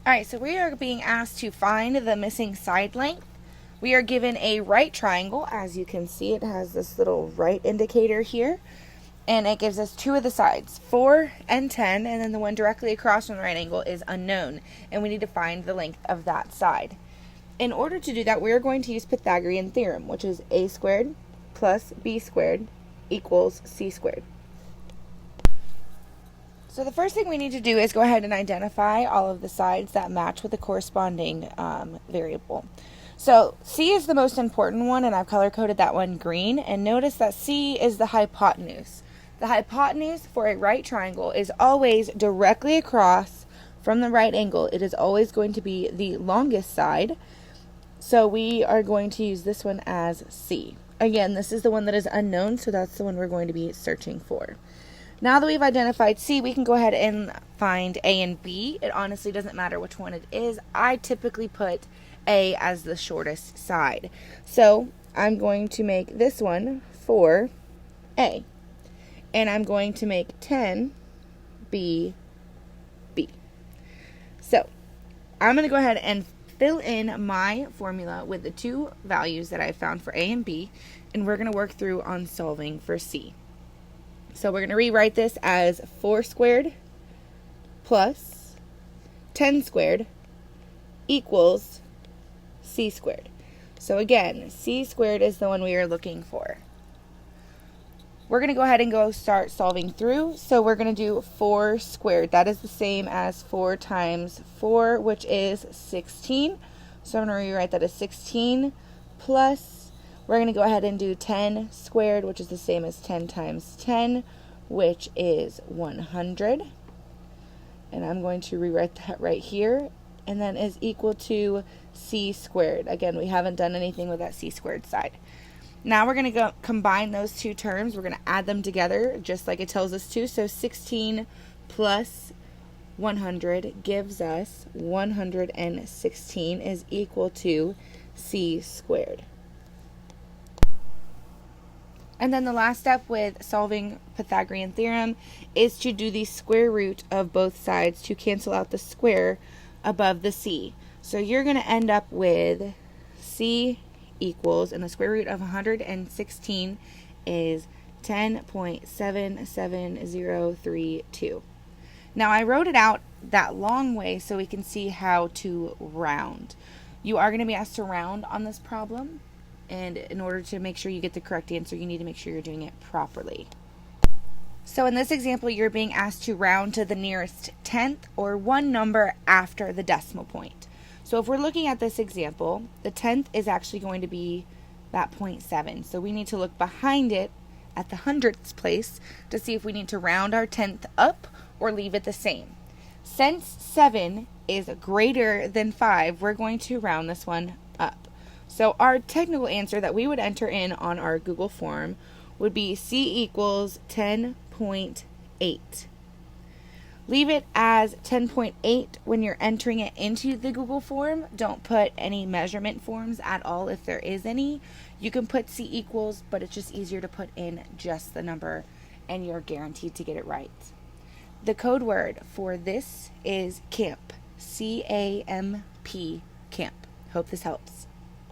Alright, so we are being asked to find the missing side length. We are given a right triangle. As you can see, it has this little right indicator here. And it gives us two of the sides, 4 and 10, and then the one directly across from the right angle is unknown. And we need to find the length of that side. In order to do that, we are going to use Pythagorean Theorem, which is a squared plus b squared equals c squared. So the first thing we need to do is go ahead and identify all of the sides that match with the corresponding variable. So C is the most important one, and I've color-coded that one green. And notice that C is the hypotenuse. The hypotenuse for a right triangle is always directly across from the right angle. It is always going to be the longest side. So we are going to use this one as C. Again, this is the one that is unknown, so that's the one we're going to be searching for. Now that we've identified C, we can go ahead and find A and B. It honestly doesn't matter which one it is. I typically put A as the shortest side. So I'm going to make this one for A. And I'm going to make 10 B. So I'm going to go ahead and fill in my formula with the two values that I found for A and B. And we're going to work through on solving for C. So we're going to rewrite this as 4 squared plus 10 squared equals c squared. So again, c squared is the one we are looking for. We're going to go ahead and start solving through. So we're going to do 4 squared. That is the same as 4 times 4, which is 16. So I'm going to rewrite that as 16 plus, we're going to go ahead and do 10 squared, which is the same as 10 times 10, which is 100. And I'm going to rewrite that right here. And then is equal to c squared. Again, we haven't done anything with that c squared side. Now we're going to combine those two terms. We're going to add them together just like it tells us to. So 16 plus 100 gives us 116 is equal to c squared. And then the last step with solving Pythagorean Theorem is to do the square root of both sides to cancel out the square above the c. So you're going to end up with c equals, and the square root of 116 is 10.77032. Now I wrote it out that long way so we can see how to round. You are going to be asked to round on this problem. And in order to make sure you get the correct answer, you need to make sure you're doing it properly. So in this example, you're being asked to round to the nearest tenth or one number after the decimal point. So if we're looking at this example, the tenth is actually going to be that 0.7. So we need to look behind it at the hundredths place to see if we need to round our tenth up or leave it the same. Since 7 is greater than 5, we're going to round this one up. So our technical answer that we would enter in on our Google form would be C equals 10.8. Leave it as 10.8 when you're entering it into the Google form. Don't put any measurement forms at all if there is any. You can put C equals, but it's just easier to put in just the number and you're guaranteed to get it right. The code word for this is CAMP. C-A-M-P, CAMP. Hope this helps.